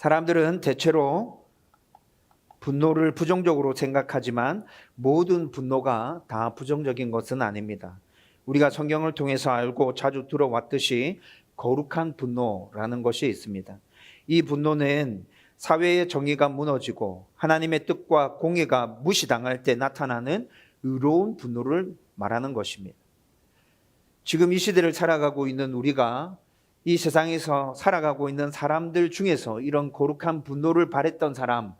사람들은 대체로 분노를 부정적으로 생각하지만 모든 분노가 다 부정적인 것은 아닙니다. 우리가 성경을 통해서 알고 자주 들어왔듯이 거룩한 분노라는 것이 있습니다. 이 분노는 사회의 정의가 무너지고 하나님의 뜻과 공의가 무시당할 때 나타나는 의로운 분노를 말하는 것입니다. 지금 이 시대를 살아가고 있는 우리가 이 세상에서 살아가고 있는 사람들 중에서 이런 거룩한 분노를 발했던 사람,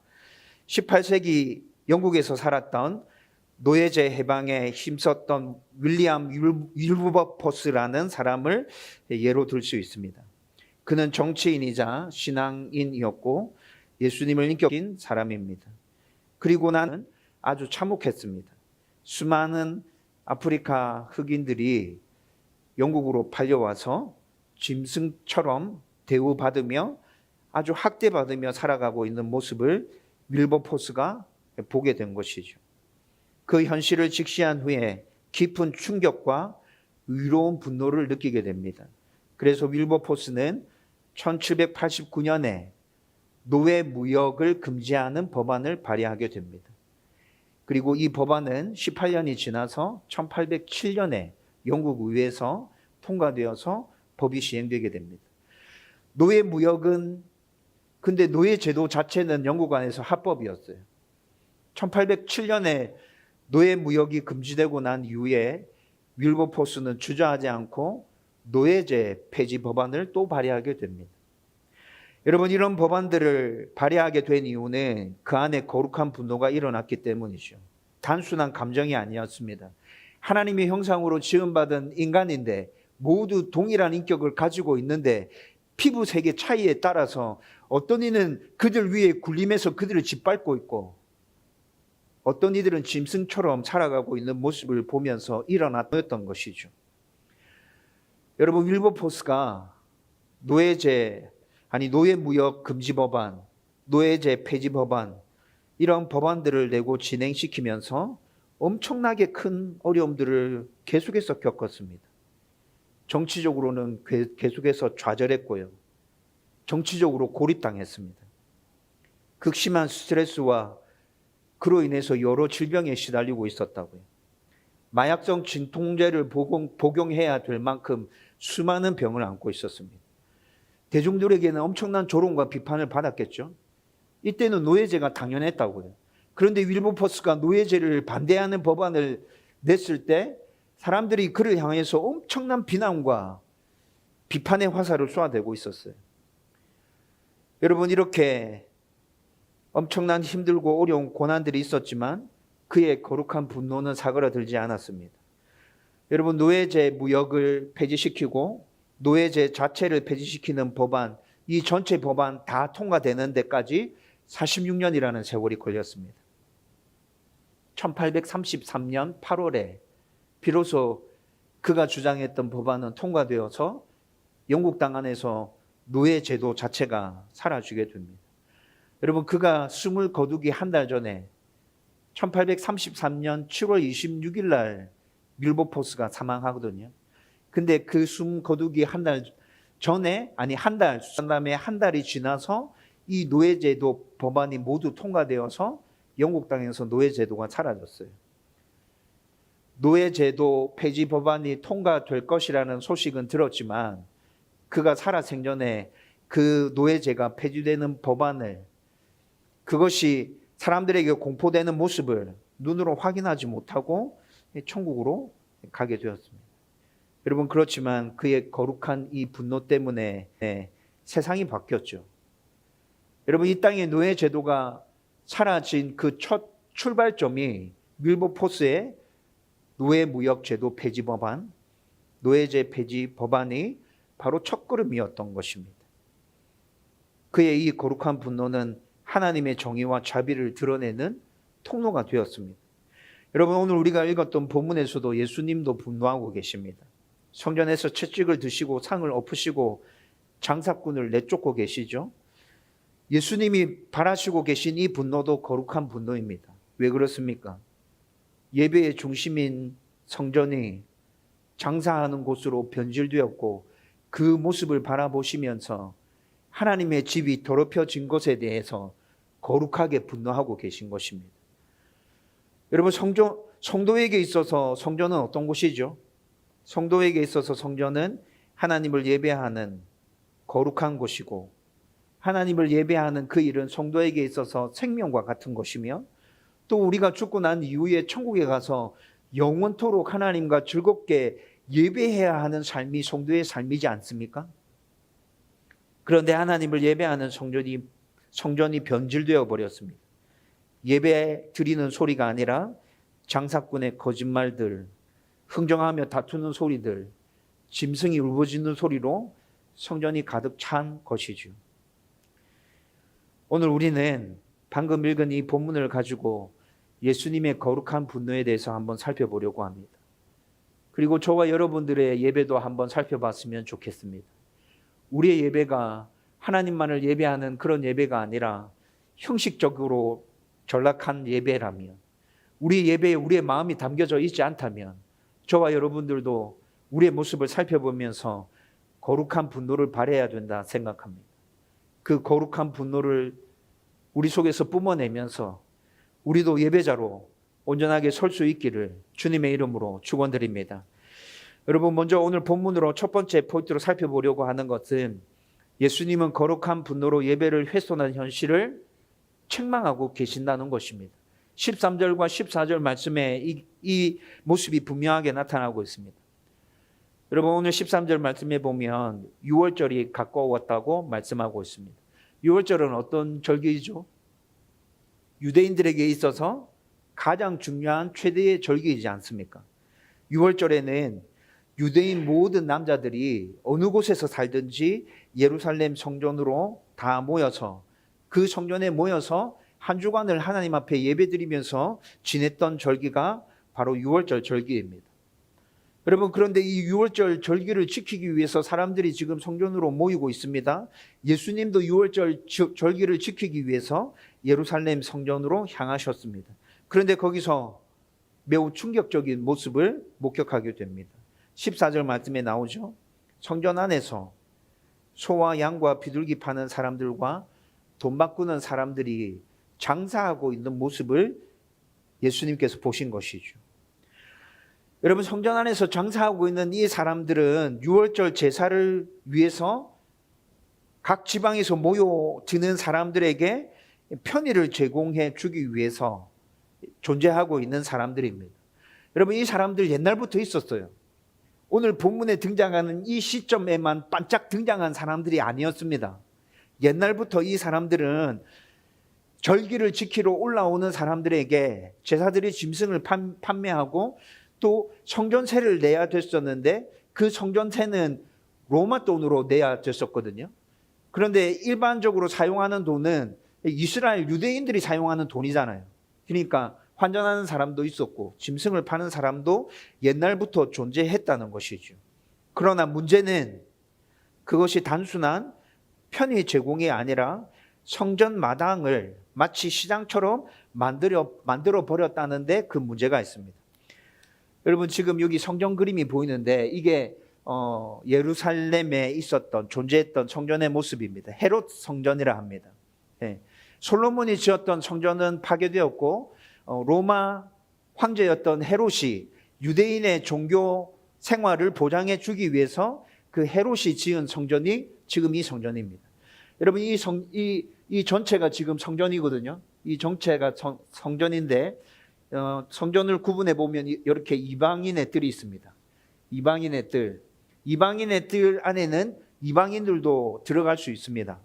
18세기 영국에서 살았던 노예제 해방에 힘썼던 윌리엄 윌버포스라는 사람을 예로 들 수 있습니다. 그는 정치인이자 신앙인이었고 예수님을 인격인 사람입니다. 그리고 나는 아주 참혹했습니다. 수많은 아프리카 흑인들이 영국으로 팔려와서 짐승처럼 대우받으며 아주 학대받으며 살아가고 있는 모습을 윌버포스가 보게 된 것이죠. 그 현실을 직시한 후에 깊은 충격과 의로운 분노를 느끼게 됩니다. 그래서 윌버포스는 1789년에 노예 무역을 금지하는 법안을 발의하게 됩니다. 그리고 이 법안은 18년이 지나서 1807년에 영국 의회에서 통과되어서 법이 시행되게 됩니다. 노예 무역은 근데 노예 제도 자체는 영국 안에서 합법이었어요. 1807년에 노예 무역이 금지되고 난 이후에 윌버포스는 주저하지 않고 노예제 폐지 법안을 또 발의하게 됩니다. 여러분, 이런 법안들을 발의하게 된 이유는 그 안에 거룩한 분노가 일어났기 때문이죠. 단순한 감정이 아니었습니다. 하나님의 형상으로 지음받은 인간인데 모두 동일한 인격을 가지고 있는데 피부색의 차이에 따라서 어떤 이는 그들 위에 군림해서 그들을 짓밟고 있고 어떤 이들은 짐승처럼 살아가고 있는 모습을 보면서 일어났던 것이죠. 여러분, 윌버포스가 노예 무역 금지 법안, 노예제 폐지 법안 이런 법안들을 내고 진행시키면서 엄청나게 큰 어려움들을 계속해서 겪었습니다. 정치적으로는 계속해서 좌절했고요. 정치적으로 고립당했습니다. 극심한 스트레스와 그로 인해서 여러 질병에 시달리고 있었다고요. 마약성 진통제를 복용해야 될 만큼 수많은 병을 안고 있었습니다. 대중들에게는 엄청난 조롱과 비판을 받았겠죠. 이때는 노예제가 당연했다고요. 그런데 윌버포스가 노예제를 반대하는 법안을 냈을 때 사람들이 그를 향해서 엄청난 비난과 비판의 화살을 쏘아대고 있었어요. 여러분, 이렇게 엄청난 힘들고 어려운 고난들이 있었지만 그의 거룩한 분노는 사그라들지 않았습니다. 여러분, 노예제 무역을 폐지시키고 노예제 자체를 폐지시키는 법안, 이 전체 법안 다 통과되는 데까지 46년이라는 세월이 걸렸습니다. 1833년 8월에 비로소 그가 주장했던 법안은 통과되어서 영국 땅 안에서 노예 제도 자체가 사라지게 됩니다. 여러분, 그가 숨을 거두기 한 달 전에 1833년 7월 26일 날 윌버포스가 사망하거든요. 근데 그 숨 거두기 한 달 전에, 그다음에 한 달이 지나서 이 노예제도 법안이 모두 통과되어서 영국 땅에서 노예제도가 사라졌어요. 노예제도 폐지 법안이 통과될 것이라는 소식은 들었지만 그가 살아생전에 그 노예제가 폐지되는 법안을 그것이 사람들에게 공포되는 모습을 눈으로 확인하지 못하고 천국으로 가게 되었습니다. 여러분, 그렇지만 그의 거룩한 이 분노 때문에 세상이 바뀌었죠. 여러분, 이 땅의 노예 제도가 사라진 그 첫 출발점이 윌버포스의 노예 무역 제도 폐지 법안, 노예제 폐지 법안이 바로 첫걸음이었던 것입니다. 그의 이 거룩한 분노는 하나님의 정의와 자비를 드러내는 통로가 되었습니다. 여러분, 오늘 우리가 읽었던 본문에서도 예수님도 분노하고 계십니다. 성전에서 채찍을 드시고 상을 엎으시고 장사꾼을 내쫓고 계시죠. 예수님이 바라시고 계신 이 분노도 거룩한 분노입니다. 왜 그렇습니까? 예배의 중심인 성전이 장사하는 곳으로 변질되었고 그 모습을 바라보시면서 하나님의 집이 더럽혀진 것에 대해서 거룩하게 분노하고 계신 것입니다. 여러분, 성도에게 있어서 성전은 어떤 곳이죠? 성도에게 있어서 성전은 하나님을 예배하는 거룩한 곳이고, 하나님을 예배하는 그 일은 성도에게 있어서 생명과 같은 것이며, 또 우리가 죽고 난 이후에 천국에 가서 영원토록 하나님과 즐겁게 예배해야 하는 삶이 성도의 삶이지 않습니까? 그런데 하나님을 예배하는 성전이 변질되어 버렸습니다. 예배 드리는 소리가 아니라 장사꾼의 거짓말들, 흥정하며 다투는 소리들, 짐승이 울부짖는 소리로 성전이 가득 찬 것이죠. 오늘 우리는 방금 읽은 이 본문을 가지고 예수님의 거룩한 분노에 대해서 한번 살펴보려고 합니다. 그리고 저와 여러분들의 예배도 한번 살펴봤으면 좋겠습니다. 우리의 예배가 하나님만을 예배하는 그런 예배가 아니라 형식적으로 전락한 예배라면, 우리 예배에 우리의 마음이 담겨져 있지 않다면 저와 여러분들도 우리의 모습을 살펴보면서 거룩한 분노를 발해야 된다 생각합니다. 그 거룩한 분노를 우리 속에서 뿜어내면서 우리도 예배자로 온전하게 설 수 있기를 주님의 이름으로 축원드립니다. 여러분, 먼저 오늘 본문으로 첫 번째 포인트로 살펴보려고 하는 것은 예수님은 거룩한 분노로 예배를 훼손한 현실을 책망하고 계신다는 것입니다. 13절과 14절 말씀에 이 모습이 분명하게 나타나고 있습니다. 여러분, 오늘 13절 말씀에 보면 6월절이 가까웠다고 말씀하고 있습니다. 6월절은 어떤 절기이죠? 유대인들에게 있어서 가장 중요한 최대의 절기이지 않습니까? 6월절에는 유대인 모든 남자들이 어느 곳에서 살든지 예루살렘 성전으로 다 모여서, 그 성전에 모여서 한 주간을 하나님 앞에 예배드리면서 지냈던 절기가 바로 6월절 절기입니다. 여러분, 그런데 이 6월절 절기를 지키기 위해서 사람들이 지금 성전으로 모이고 있습니다. 예수님도 6월절 절기를 지키기 위해서 예루살렘 성전으로 향하셨습니다. 그런데 거기서 매우 충격적인 모습을 목격하게 됩니다. 14절 말씀에 나오죠. 성전 안에서 소와 양과 비둘기 파는 사람들과 돈 바꾸는 사람들이 장사하고 있는 모습을 예수님께서 보신 것이죠. 여러분, 성전 안에서 장사하고 있는 이 사람들은 6월절 제사를 위해서 각 지방에서 모여드는 사람들에게 편의를 제공해 주기 위해서 존재하고 있는 사람들입니다. 여러분, 이 사람들 옛날부터 있었어요. 오늘 본문에 등장하는 이 시점에만 반짝 등장한 사람들이 아니었습니다. 옛날부터 이 사람들은 절기를 지키러 올라오는 사람들에게 제사들이 짐승을 판매하고 또 성전세를 내야 됐었는데, 그 성전세는 로마 돈으로 내야 됐었거든요. 그런데 일반적으로 사용하는 돈은 이스라엘 유대인들이 사용하는 돈이잖아요. 그러니까 환전하는 사람도 있었고 짐승을 파는 사람도 옛날부터 존재했다는 것이죠. 그러나 문제는 그것이 단순한 편의 제공이 아니라 성전 마당을 마치 시장처럼 만들어 버렸다는데 그 문제가 있습니다. 여러분, 지금 여기 성전 그림이 보이는데 이게 예루살렘에 있었던 존재했던 성전의 모습입니다. 헤롯 성전이라 합니다. 네. 솔로몬이 지었던 성전은 파괴되었고 로마 황제였던 헤롯이 유대인의 종교 생활을 보장해 주기 위해서 그 헤롯이 지은 성전이 지금 이 성전입니다. 여러분, 이 전체가 지금 성전이거든요. 이 전체가 성전인데 성전을 구분해 보면 이렇게 이방인의 뜰이 있습니다. 이방인의 뜰 안에는 이방인들도 들어갈 수 있습니다.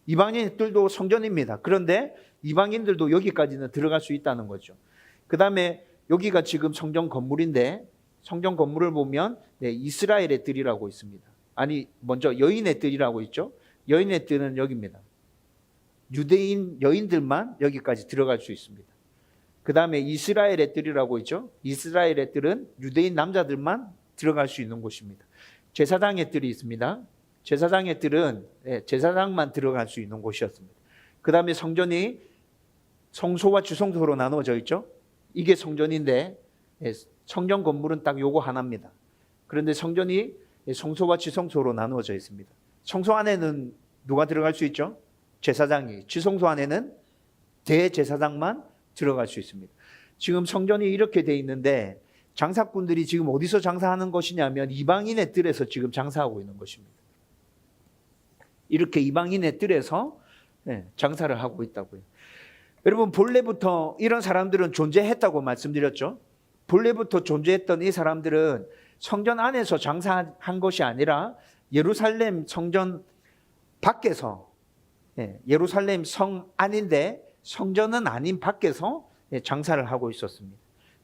이방인의 뜰도 성전입니다. 그런데 이방인들도 여기까지는 들어갈 수 있다는 거죠. 그 다음에 여기가 지금 성전 건물인데, 성전 건물을 보면 이스라엘의 뜰이라고 있습니다. 아니, 먼저 여인의 뜰이라고 있죠. 여인의 뜰은 여기입니다. 유대인 여인들만 여기까지 들어갈 수 있습니다. 그 다음에 이스라엘의 뜰이라고 있죠. 이스라엘의 뜰은 유대인 남자들만 들어갈 수 있는 곳입니다. 제사장의 뜰이 있습니다. 제사장의 뜰은 제사장만 들어갈 수 있는 곳이었습니다. 그 다음에 성전이 성소와 지성소로 나누어져 있죠. 이게 성전인데 성전 건물은 딱 요거 하나입니다. 그런데 성전이 성소와 지성소로 나누어져 있습니다. 성소 안에는 누가 들어갈 수 있죠? 제사장이. 지성소 안에는 대제사장만 들어갈 수 있습니다. 지금 성전이 이렇게 돼 있는데 장사꾼들이 지금 어디서 장사하는 것이냐면 이방인의 뜰에서 지금 장사하고 있는 것입니다. 이렇게 이방인의 뜰에서 장사를 하고 있다고요. 여러분, 본래부터 이런 사람들은 존재했다고 말씀드렸죠. 본래부터 존재했던 이 사람들은 성전 안에서 장사한 것이 아니라 예루살렘 성전 밖에서, 예루살렘 성 안인데 성전은 아닌 밖에서 장사를 하고 있었습니다.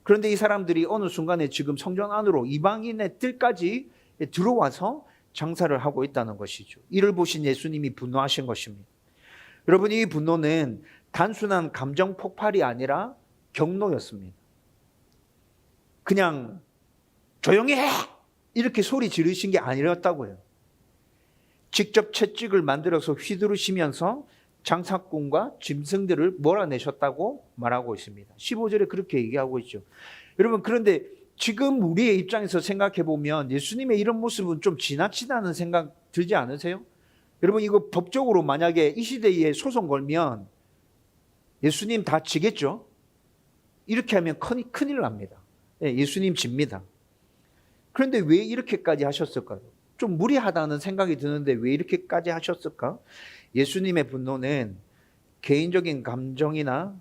그런데 이 사람들이 어느 순간에 지금 성전 안으로 이방인의 뜰까지 들어와서 장사를 하고 있다는 것이죠. 이를 보신 예수님이 분노하신 것입니다. 여러분, 이 분노는 단순한 감정 폭발이 아니라 경노였습니다. 그냥 조용히 해! 이렇게 소리 지르신 게 아니었다고요. 직접 채찍을 만들어서 휘두르시면서 장사꾼과 짐승들을 몰아내셨다고 말하고 있습니다. 15절에 그렇게 얘기하고 있죠. 여러분, 그런데 지금 우리의 입장에서 생각해 보면 예수님의 이런 모습은 좀 지나치다는 생각 들지 않으세요? 여러분, 이거 법적으로 만약에 이 시대에 소송 걸면 예수님 다 지겠죠? 이렇게 하면 큰일 납니다. 예수님 집니다. 그런데 왜 이렇게까지 하셨을까요? 좀 무리하다는 생각이 드는데 왜 이렇게까지 하셨을까? 예수님의 분노는 개인적인 감정이나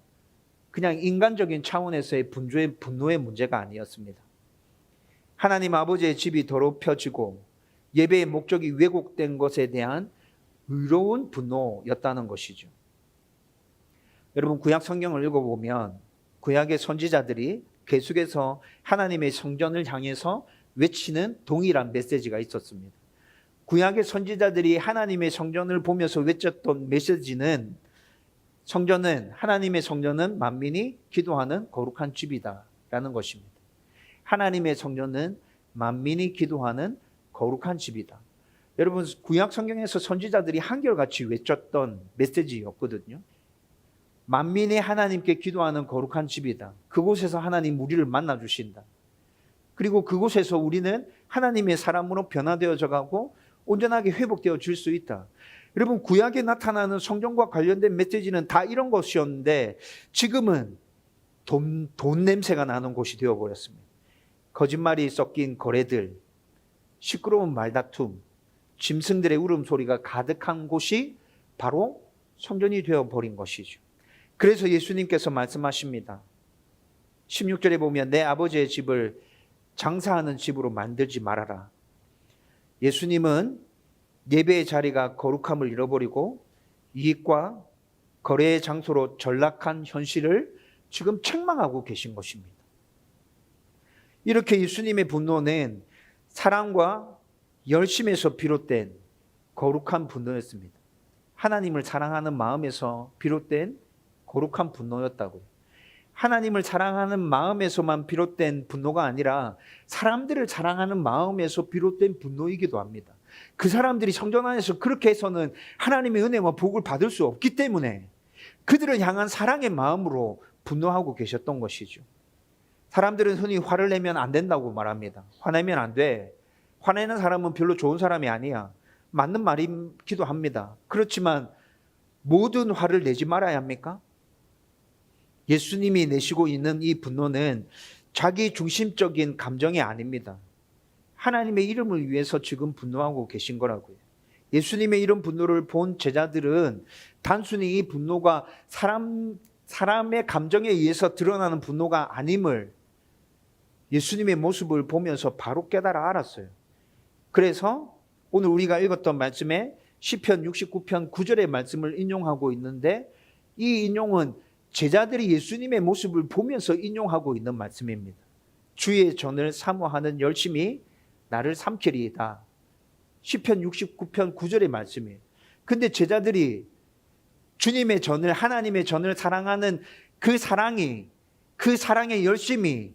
그냥 인간적인 차원에서의 분노의 문제가 아니었습니다. 하나님 아버지의 집이 더럽혀지고 예배의 목적이 왜곡된 것에 대한 의로운 분노였다는 것이죠. 여러분, 구약 성경을 읽어보면 구약의 선지자들이 계속해서 하나님의 성전을 향해서 외치는 동일한 메시지가 있었습니다. 구약의 선지자들이 하나님의 성전을 보면서 외쳤던 메시지는 하나님의 성전은 만민이 기도하는 거룩한 집이다라는 것입니다. 하나님의 성전은 만민이 기도하는 거룩한 집이다. 여러분, 구약 성경에서 선지자들이 한결같이 외쳤던 메시지였거든요. 만민이 하나님께 기도하는 거룩한 집이다. 그곳에서 하나님 우리를 만나주신다. 그리고 그곳에서 우리는 하나님의 사람으로 변화되어져 가고 온전하게 회복되어 질 수 있다. 여러분, 구약에 나타나는 성전과 관련된 메시지는 다 이런 것이었는데 지금은 돈 냄새가 나는 곳이 되어버렸습니다. 거짓말이 섞인 거래들, 시끄러운 말다툼, 짐승들의 울음소리가 가득한 곳이 바로 성전이 되어버린 것이죠. 그래서 예수님께서 말씀하십니다. 16절에 보면 내 아버지의 집을 장사하는 집으로 만들지 말아라. 예수님은 예배의 자리가 거룩함을 잃어버리고 이익과 거래의 장소로 전락한 현실을 지금 책망하고 계신 것입니다. 이렇게 예수님의 분노는 사랑과 열심에서 비롯된 거룩한 분노였습니다. 하나님을 사랑하는 마음에서 비롯된 거룩한 분노였다고요. 하나님을 사랑하는 마음에서만 비롯된 분노가 아니라 사람들을 사랑하는 마음에서 비롯된 분노이기도 합니다. 그 사람들이 성전 안에서 그렇게 해서는 하나님의 은혜와 복을 받을 수 없기 때문에 그들을 향한 사랑의 마음으로 분노하고 계셨던 것이죠. 사람들은 흔히 화를 내면 안 된다고 말합니다. 화내면 안 돼. 화내는 사람은 별로 좋은 사람이 아니야. 맞는 말이기도 합니다. 그렇지만 모든 화를 내지 말아야 합니까? 예수님이 내시고 있는 이 분노는 자기 중심적인 감정이 아닙니다. 하나님의 이름을 위해서 지금 분노하고 계신 거라고요. 예수님의 이런 분노를 본 제자들은 단순히 이 분노가 사람의 감정에 의해서 드러나는 분노가 아님을 예수님의 모습을 보면서 바로 깨달아 알았어요. 그래서 오늘 우리가 읽었던 말씀에 시편 69편 9절의 말씀을 인용하고 있는데 이 인용은 제자들이 예수님의 모습을 보면서 인용하고 있는 말씀입니다. 주의 전을 사모하는 열심이 나를 삼키리이다. 시편 69편 9절의 말씀이에요. 근데 제자들이 주님의 전을, 하나님의 전을 사랑하는 그 사랑의 열심이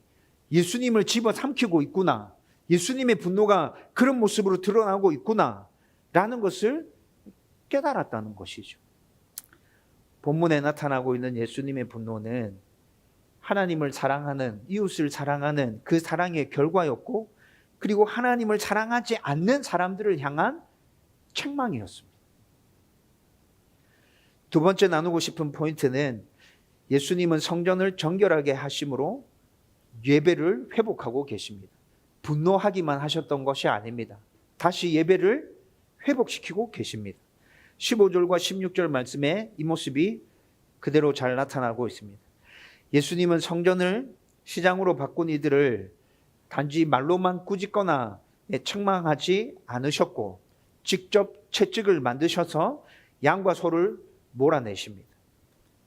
예수님을 집어삼키고 있구나. 예수님의 분노가 그런 모습으로 드러나고 있구나. 라는 것을 깨달았다는 것이죠. 본문에 나타나고 있는 예수님의 분노는 하나님을 사랑하는, 이웃을 사랑하는 그 사랑의 결과였고, 그리고 하나님을 사랑하지 않는 사람들을 향한 책망이었습니다. 두 번째 나누고 싶은 포인트는 예수님은 성전을 정결하게 하심으로 예배를 회복하고 계십니다. 분노하기만 하셨던 것이 아닙니다. 다시 예배를 회복시키고 계십니다. 15절과 16절 말씀에 이 모습이 그대로 잘 나타나고 있습니다. 예수님은 성전을 시장으로 바꾼 이들을 단지 말로만 꾸짖거나 책망하지 않으셨고 직접 채찍을 만드셔서 양과 소를 몰아내십니다.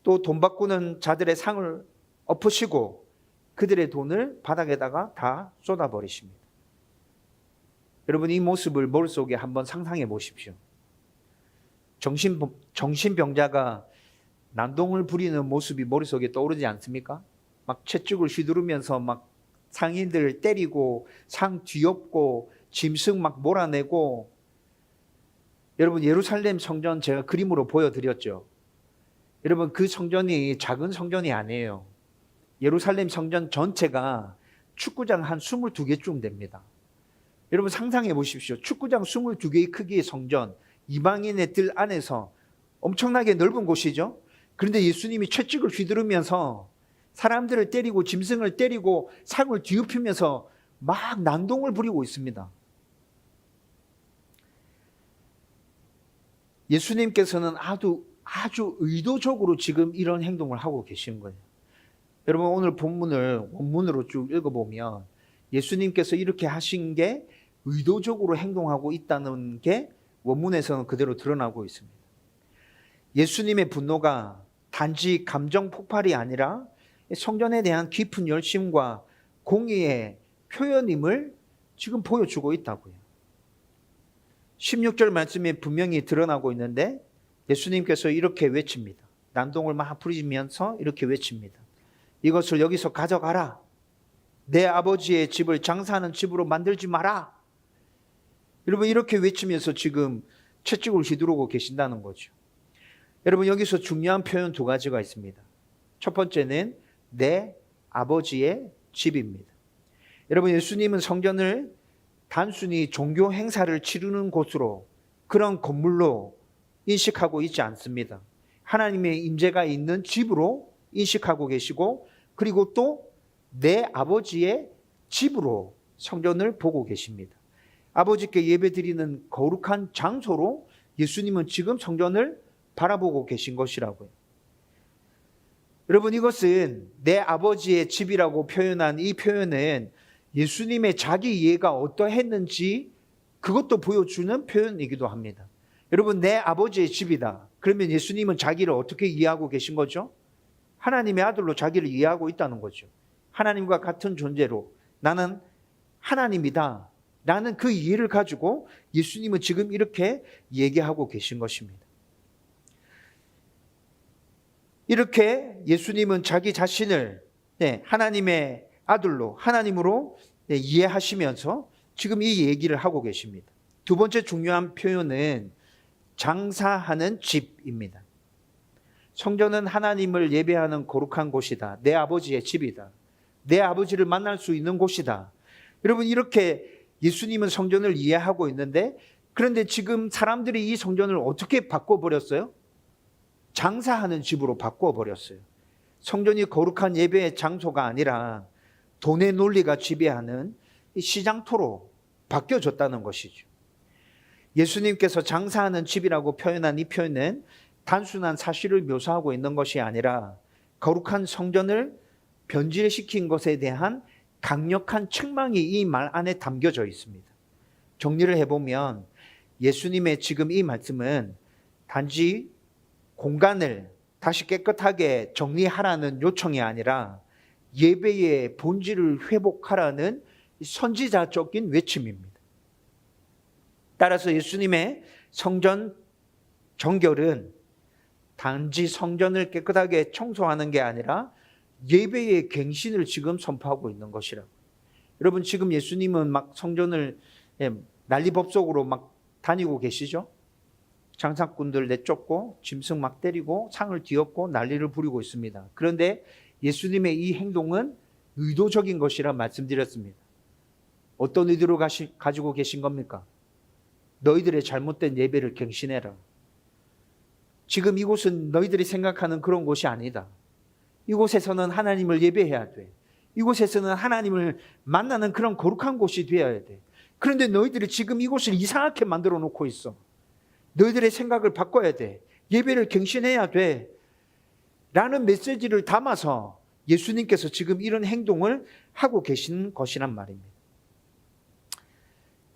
또 돈 바꾸는 자들의 상을 엎으시고 그들의 돈을 바닥에다가 다 쏟아버리십니다. 여러분, 이 모습을 머릿속에 한번 상상해 보십시오. 정신병자가 난동을 부리는 모습이 머릿속에 떠오르지 않습니까? 막 채찍을 휘두르면서 막 상인들 때리고 상 뒤엎고 짐승 막 몰아내고. 여러분, 예루살렘 성전 제가 그림으로 보여드렸죠. 여러분, 그 성전이 작은 성전이 아니에요. 예루살렘 성전 전체가 축구장 한 22개쯤 됩니다. 여러분 상상해 보십시오. 축구장 22개의 크기의 성전, 이방인의 뜰 안에서 엄청나게 넓은 곳이죠. 그런데 예수님이 채찍을 휘두르면서 사람들을 때리고 짐승을 때리고 상을 뒤엎으면서 막 난동을 부리고 있습니다. 예수님께서는 아주 의도적으로 지금 이런 행동을 하고 계신 거예요. 여러분, 오늘 본문을 원문으로 쭉 읽어보면 예수님께서 이렇게 하신 게 의도적으로 행동하고 있다는 게 원문에서는 그대로 드러나고 있습니다. 예수님의 분노가 단지 감정 폭발이 아니라 성전에 대한 깊은 열심과 공의의 표현임을 지금 보여주고 있다고요. 16절 말씀에 분명히 드러나고 있는데 예수님께서 이렇게 외칩니다. 난동을 막 부리면서 이렇게 외칩니다. 이것을 여기서 가져가라. 내 아버지의 집을 장사하는 집으로 만들지 마라. 여러분, 이렇게 외치면서 지금 채찍을 휘두르고 계신다는 거죠. 여러분, 여기서 중요한 표현 두 가지가 있습니다. 첫 번째는 내 아버지의 집입니다. 여러분, 예수님은 성전을 단순히 종교 행사를 치르는 곳으로, 그런 건물로 인식하고 있지 않습니다. 하나님의 임재가 있는 집으로 인식하고 계시고, 그리고 또 내 아버지의 집으로 성전을 보고 계십니다. 아버지께 예배드리는 거룩한 장소로 예수님은 지금 성전을 바라보고 계신 것이라고요. 여러분, 이것은 내 아버지의 집이라고 표현한 이 표현은 예수님의 자기 이해가 어떠했는지 그것도 보여주는 표현이기도 합니다. 여러분, 내 아버지의 집이다. 그러면 예수님은 자기를 어떻게 이해하고 계신 거죠? 하나님의 아들로 자기를 이해하고 있다는 거죠. 하나님과 같은 존재로 나는 하나님이다. 라는 그 이해를 가지고 예수님은 지금 이렇게 얘기하고 계신 것입니다. 이렇게 예수님은 자기 자신을 하나님의 아들로, 하나님으로 이해하시면서 지금 이 얘기를 하고 계십니다. 두 번째 중요한 표현은 장사하는 집입니다. 성전은 하나님을 예배하는 거룩한 곳이다. 내 아버지의 집이다. 내 아버지를 만날 수 있는 곳이다. 여러분, 이렇게 예수님은 성전을 이해하고 있는데, 그런데 지금 사람들이 이 성전을 어떻게 바꿔버렸어요? 장사하는 집으로 바꿔버렸어요. 성전이 거룩한 예배의 장소가 아니라 돈의 논리가 지배하는 시장터로 바뀌어졌다는 것이죠. 예수님께서 장사하는 집이라고 표현한 이 표현은 단순한 사실을 묘사하고 있는 것이 아니라 거룩한 성전을 변질시킨 것에 대한 강력한 책망이 이 말 안에 담겨져 있습니다. 정리를 해보면 예수님의 지금 이 말씀은 단지 공간을 다시 깨끗하게 정리하라는 요청이 아니라 예배의 본질을 회복하라는 선지자적인 외침입니다. 따라서 예수님의 성전 정결은 단지 성전을 깨끗하게 청소하는 게 아니라 예배의 갱신을 지금 선포하고 있는 것이라고. 여러분, 지금 예수님은 막 성전을 난리법석으로 막 다니고 계시죠? 장사꾼들 내쫓고 짐승 막 때리고 상을 뒤엎고 난리를 부리고 있습니다. 그런데 예수님의 이 행동은 의도적인 것이라 말씀드렸습니다. 어떤 의도로 가지고 계신 겁니까? 너희들의 잘못된 예배를 갱신해라. 지금 이곳은 너희들이 생각하는 그런 곳이 아니다. 이곳에서는 하나님을 예배해야 돼. 이곳에서는 하나님을 만나는 그런 거룩한 곳이 되어야 돼. 그런데 너희들이 지금 이곳을 이상하게 만들어 놓고 있어. 너희들의 생각을 바꿔야 돼. 예배를 갱신해야 돼. 라는 메시지를 담아서 예수님께서 지금 이런 행동을 하고 계신 것이란 말입니다.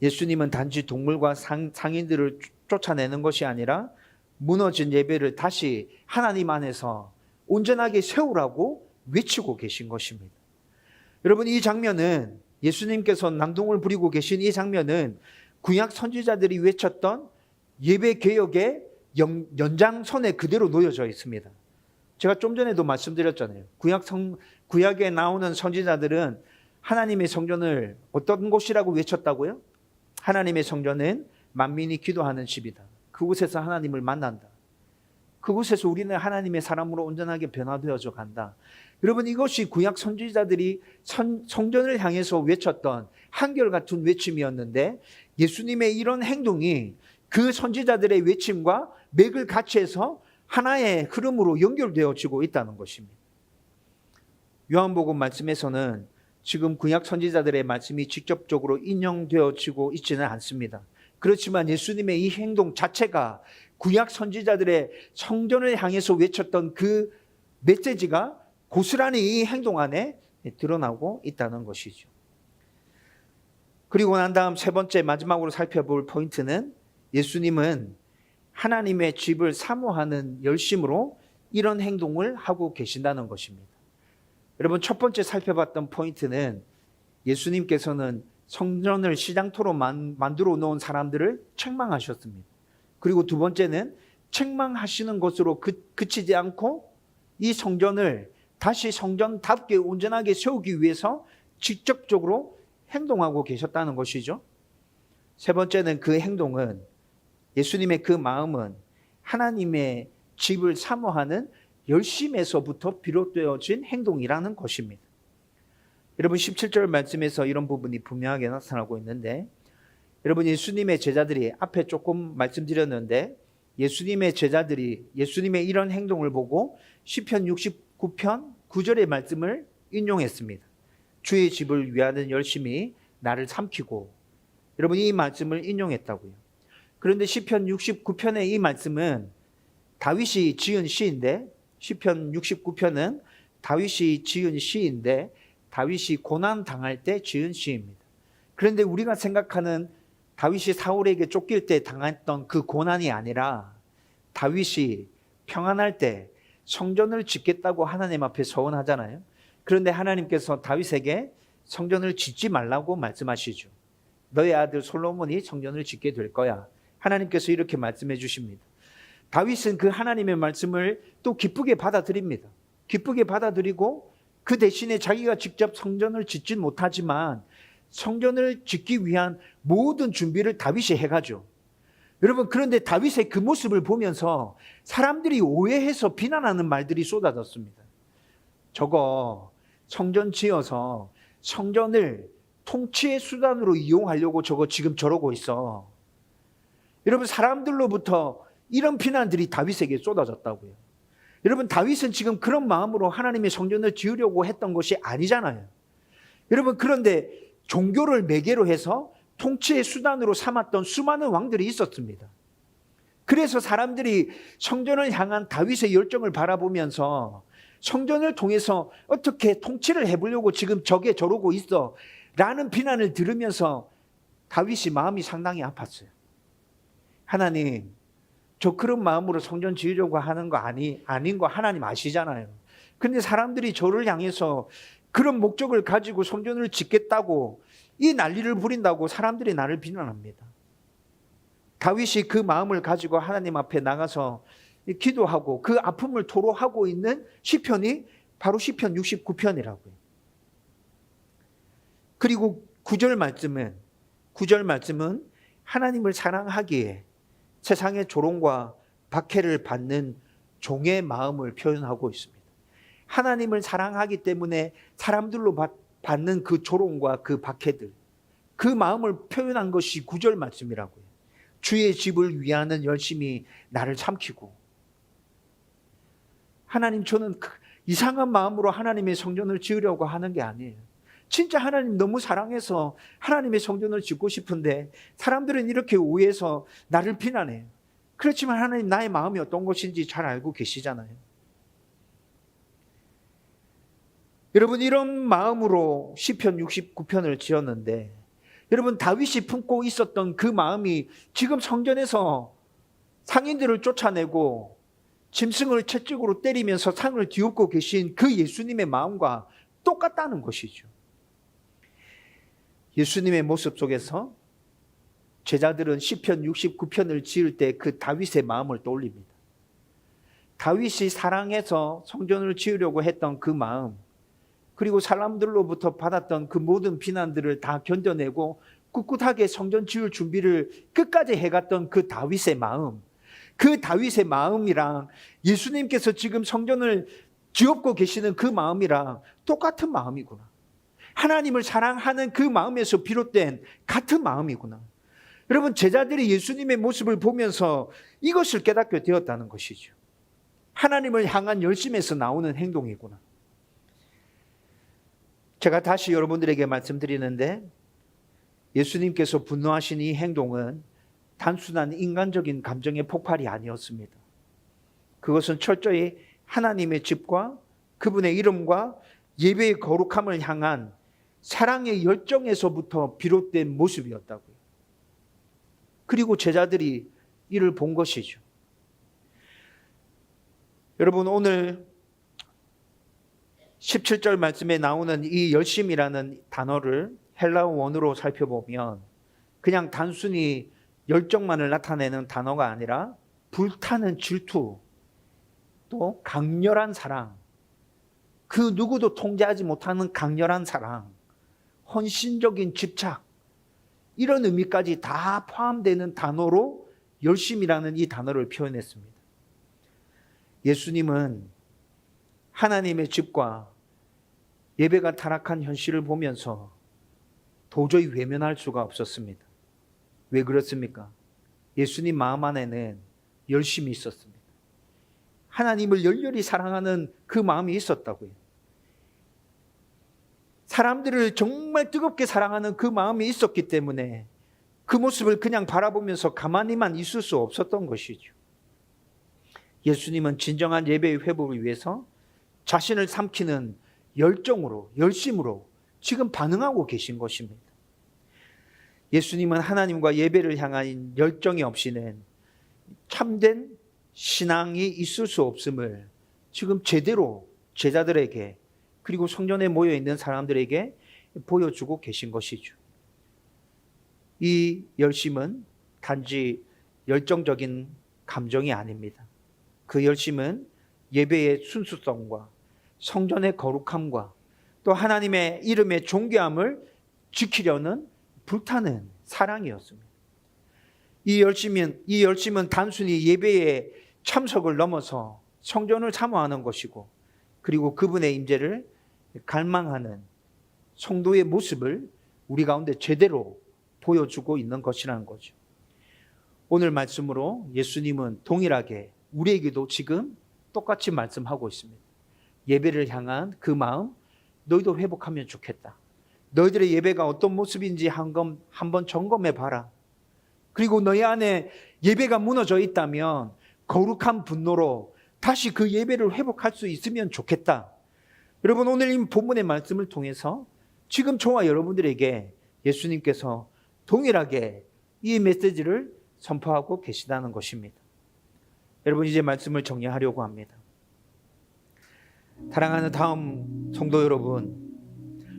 예수님은 단지 동물과 상인들을 쫓아내는 것이 아니라 무너진 예배를 다시 하나님 안에서 온전하게 세우라고 외치고 계신 것입니다. 여러분, 이 장면은, 예수님께서 난동을 부리고 계신 이 장면은 구약 선지자들이 외쳤던 예배 개혁의 연장선에 그대로 놓여져 있습니다. 제가 좀 전에도 말씀드렸잖아요. 구약에 나오는 선지자들은 하나님의 성전을 어떤 곳이라고 외쳤다고요? 하나님의 성전은 만민이 기도하는 집이다. 그곳에서 하나님을 만난다. 그곳에서 우리는 하나님의 사람으로 온전하게 변화되어져 간다. 여러분, 이것이 구약 선지자들이 성전을 향해서 외쳤던 한결같은 외침이었는데, 예수님의 이런 행동이 그 선지자들의 외침과 맥을 같이 해서 하나의 흐름으로 연결되어지고 있다는 것입니다. 요한복음 말씀에서는 지금 구약 선지자들의 말씀이 직접적으로 인용되어지고 있지는 않습니다. 그렇지만 예수님의 이 행동 자체가 구약 선지자들의 성전을 향해서 외쳤던 그 메시지가 고스란히 이 행동 안에 드러나고 있다는 것이죠. 그리고 난 다음 세 번째, 마지막으로 살펴볼 포인트는, 예수님은 하나님의 집을 사모하는 열심으로 이런 행동을 하고 계신다는 것입니다. 여러분, 첫 번째 살펴봤던 포인트는 예수님께서는 성전을 시장터로 만들어 놓은 사람들을 책망하셨습니다. 그리고 두 번째는 책망하시는 것으로 그치지 않고 이 성전을 다시 성전답게 온전하게 세우기 위해서 직접적으로 행동하고 계셨다는 것이죠. 세 번째는 그 행동은, 예수님의 그 마음은 하나님의 집을 사모하는 열심에서부터 비롯되어진 행동이라는 것입니다. 여러분, 17절 말씀에서 이런 부분이 분명하게 나타나고 있는데, 여러분, 예수님의 제자들이, 앞에 조금 말씀드렸는데, 예수님의 제자들이 예수님의 이런 행동을 보고 시편 69편 9절의 말씀을 인용했습니다. 주의 집을 위하는 열심이 나를 삼키고, 여러분, 이 말씀을 인용했다고요. 그런데 시편 69편의 이 말씀은 다윗이 지은 시인데, 시편 69편은 다윗이 지은 시인데, 다윗이 고난 당할 때 지은 시입니다. 그런데 우리가 생각하는 다윗이 사울에게 쫓길 때 당했던 그 고난이 아니라, 다윗이 평안할 때 성전을 짓겠다고 하나님 앞에 서원하잖아요. 그런데 하나님께서 다윗에게 성전을 짓지 말라고 말씀하시죠. 너의 아들 솔로몬이 성전을 짓게 될 거야. 하나님께서 이렇게 말씀해 주십니다. 다윗은 그 하나님의 말씀을 또 기쁘게 받아들입니다. 기쁘게 받아들이고 그 대신에 자기가 직접 성전을 짓진 못하지만 성전을 짓기 위한 모든 준비를 다윗이 해가죠. 여러분, 그런데 다윗의 그 모습을 보면서 사람들이 오해해서 비난하는 말들이 쏟아졌습니다. 저거 성전 지어서 성전을 통치의 수단으로 이용하려고 저거 지금 저러고 있어. 여러분, 사람들로부터 이런 비난들이 다윗에게 쏟아졌다고요. 여러분, 다윗은 지금 그런 마음으로 하나님의 성전을 지으려고 했던 것이 아니잖아요. 여러분, 그런데 종교를 매개로 해서 통치의 수단으로 삼았던 수많은 왕들이 있었습니다. 그래서 사람들이 성전을 향한 다윗의 열정을 바라보면서 성전을 통해서 어떻게 통치를 해보려고 지금 저게 저러고 있어 라는 비난을 들으면서 다윗이 마음이 상당히 아팠어요. 하나님, 저 그런 마음으로 성전 지으려고 하는 거 아닌 거 하나님 아시잖아요. 그런데 사람들이 저를 향해서 그런 목적을 가지고 성전을 짓겠다고 이 난리를 부린다고 사람들이 나를 비난합니다. 다윗이 그 마음을 가지고 하나님 앞에 나가서 기도하고 그 아픔을 토로하고 있는 시편이 바로 시편 69편이라고요. 그리고 9절 말씀은 하나님을 사랑하기에 세상의 조롱과 박해를 받는 종의 마음을 표현하고 있습니다. 하나님을 사랑하기 때문에 사람들로 받는 그 조롱과 그 박해들, 그 마음을 표현한 것이 9절 말씀이라고요. 주의 집을 위하는 열심이 나를 삼키고, 하나님, 저는 이상한 마음으로 하나님의 성전을 지으려고 하는 게 아니에요. 진짜 하나님 너무 사랑해서 하나님의 성전을 짓고 싶은데 사람들은 이렇게 오해해서 나를 비난해요. 그렇지만 하나님, 나의 마음이 어떤 것인지 잘 알고 계시잖아요. 여러분, 이런 마음으로 시편 69편을 지었는데, 여러분, 다윗이 품고 있었던 그 마음이 지금 성전에서 상인들을 쫓아내고 짐승을 채찍으로 때리면서 상을 뒤엎고 계신 그 예수님의 마음과 똑같다는 것이죠. 예수님의 모습 속에서 제자들은 시편 69편을 지을 때 그 다윗의 마음을 떠올립니다. 다윗이 사랑해서 성전을 지으려고 했던 그 마음, 그리고 사람들로부터 받았던 그 모든 비난들을 다 견뎌내고 꿋꿋하게 성전 지을 준비를 끝까지 해갔던 그 다윗의 마음, 그 다윗의 마음이랑 예수님께서 지금 성전을 지었고 계시는 그 마음이랑 똑같은 마음이구나. 하나님을 사랑하는 그 마음에서 비롯된 같은 마음이구나. 여러분, 제자들이 예수님의 모습을 보면서 이것을 깨닫게 되었다는 것이죠. 하나님을 향한 열심에서 나오는 행동이구나. 제가 다시 여러분들에게 말씀드리는데, 예수님께서 분노하신 이 행동은 단순한 인간적인 감정의 폭발이 아니었습니다. 그것은 철저히 하나님의 집과 그분의 이름과 예배의 거룩함을 향한 사랑의 열정에서부터 비롯된 모습이었다고요. 그리고 제자들이 이를 본 것이죠. 여러분, 오늘 17절 말씀에 나오는 이 열심이라는 단어를 헬라어 원어로 살펴보면 그냥 단순히 열정만을 나타내는 단어가 아니라 불타는 질투, 또 강렬한 사랑, 그 누구도 통제하지 못하는 강렬한 사랑, 헌신적인 집착, 이런 의미까지 다 포함되는 단어로 열심이라는 이 단어를 표현했습니다. 예수님은 하나님의 집과 예배가 타락한 현실을 보면서 도저히 외면할 수가 없었습니다. 왜 그렇습니까? 예수님 마음 안에는 열심이 있었습니다. 하나님을 열렬히 사랑하는 그 마음이 있었다고요. 사람들을 정말 뜨겁게 사랑하는 그 마음이 있었기 때문에 그 모습을 그냥 바라보면서 가만히만 있을 수 없었던 것이죠. 예수님은 진정한 예배의 회복을 위해서 자신을 삼키는 열정으로, 열심으로 지금 반응하고 계신 것입니다. 예수님은 하나님과 예배를 향한 열정이 없이는 참된 신앙이 있을 수 없음을 지금 제대로 제자들에게, 그리고 성전에 모여 있는 사람들에게 보여주고 계신 것이죠. 이 열심은 단지 열정적인 감정이 아닙니다. 그 열심은 예배의 순수성과 성전의 거룩함과 또 하나님의 이름의 존귀함을 지키려는 불타는 사랑이었습니다. 이 열심은 단순히 예배의 참석을 넘어서 성전을 사모하는 것이고, 그리고 그분의 임재를 갈망하는 성도의 모습을 우리 가운데 제대로 보여주고 있는 것이라는 거죠. 오늘 말씀으로 예수님은 동일하게 우리에게도 지금 똑같이 말씀하고 있습니다. 예배를 향한 그 마음, 너희도 회복하면 좋겠다. 너희들의 예배가 어떤 모습인지 한번 점검해 봐라. 그리고 너희 안에 예배가 무너져 있다면 거룩한 분노로 다시 그 예배를 회복할 수 있으면 좋겠다. 여러분, 오늘 이 본문의 말씀을 통해서 지금 저와 여러분들에게 예수님께서 동일하게 이 메시지를 선포하고 계시다는 것입니다. 여러분, 이제 말씀을 정리하려고 합니다. 사랑하는 다음 성도 여러분,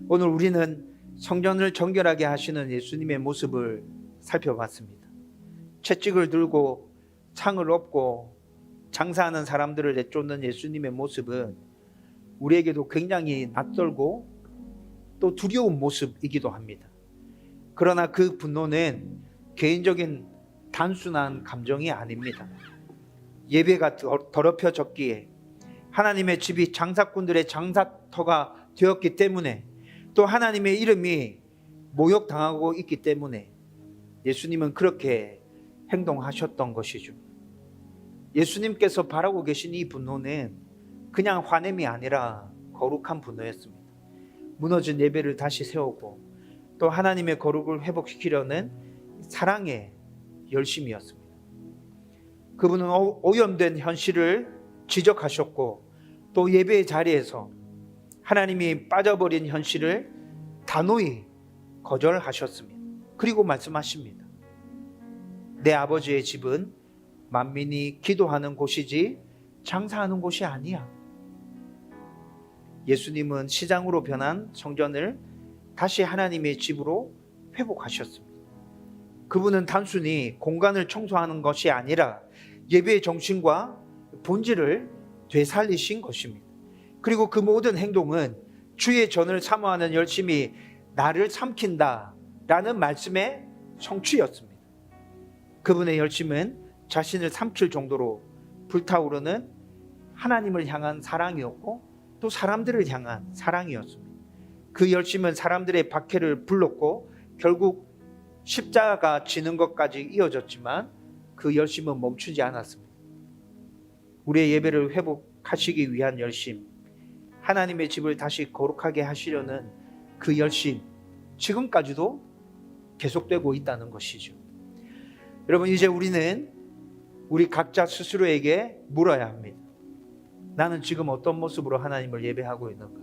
오늘 우리는 성전을 정결하게 하시는 예수님의 모습을 살펴봤습니다. 채찍을 들고 창을 엎고 장사하는 사람들을 내쫓는 예수님의 모습은 우리에게도 굉장히 낯설고 또 두려운 모습이기도 합니다. 그러나 그 분노는 개인적인 단순한 감정이 아닙니다. 예배가 더럽혀졌기에, 하나님의 집이 장사꾼들의 장사터가 되었기 때문에, 또 하나님의 이름이 모욕당하고 있기 때문에 예수님은 그렇게 행동하셨던 것이죠. 예수님께서 바라고 계신 이 분노는 그냥 화냄이 아니라 거룩한 분노였습니다. 무너진 예배를 다시 세우고 또 하나님의 거룩을 회복시키려는 사랑의 열심이었습니다. 그분은 오염된 현실을 지적하셨고 또 예배의 자리에서 하나님이 빠져버린 현실을 단호히 거절하셨습니다. 그리고 말씀하십니다. 내 아버지의 집은 만민이 기도하는 곳이지 장사하는 곳이 아니야. 예수님은 시장으로 변한 성전을 다시 하나님의 집으로 회복하셨습니다. 그분은 단순히 공간을 청소하는 것이 아니라 예배의 정신과 본질을 되살리신 것입니다. 그리고 그 모든 행동은 주의 전을 사모하는 열심이 나를 삼킨다 라는 말씀의 성취였습니다. 그분의 열심은 자신을 삼킬 정도로 불타오르는 하나님을 향한 사랑이었고 또 사람들을 향한 사랑이었습니다. 그 열심은 사람들의 박해를 불렀고 결국 십자가가 지는 것까지 이어졌지만 그 열심은 멈추지 않았습니다. 우리의 예배를 회복하시기 위한 열심, 하나님의 집을 다시 거룩하게 하시려는 그 열심, 지금까지도 계속되고 있다는 것이죠. 여러분, 이제 우리는 우리 각자 스스로에게 물어야 합니다. 나는 지금 어떤 모습으로 하나님을 예배하고 있는가?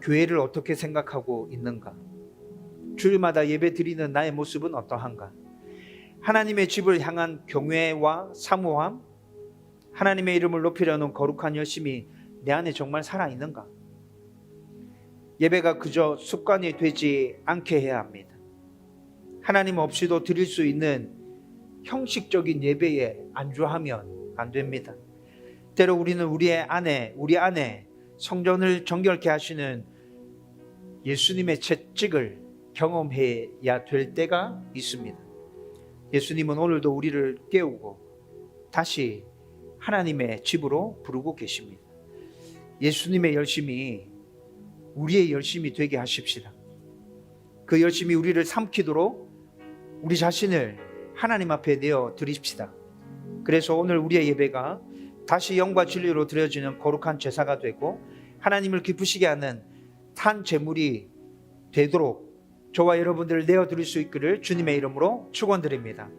교회를 어떻게 생각하고 있는가? 주일마다 예배 드리는 나의 모습은 어떠한가? 하나님의 집을 향한 경외와 사모함, 하나님의 이름을 높이려는 거룩한 열심이 내 안에 정말 살아있는가? 예배가 그저 습관이 되지 않게 해야 합니다. 하나님 없이도 드릴 수 있는 형식적인 예배에 안주하면 안 됩니다. 때로 우리는 우리 안에 성전을 정결케 하시는 예수님의 채찍을 경험해야 될 때가 있습니다. 예수님은 오늘도 우리를 깨우고 다시 하나님의 집으로 부르고 계십니다. 예수님의 열심이 우리의 열심이 되게 하십시다. 그 열심이 우리를 삼키도록 우리 자신을 하나님 앞에 내어 드립시다. 그래서 오늘 우리의 예배가 다시 영과 진리로 드려지는 거룩한 제사가 되고 하나님을 기쁘시게 하는 산 제물이 되도록 저와 여러분들을 내어 드릴 수 있기를 주님의 이름으로 축원드립니다.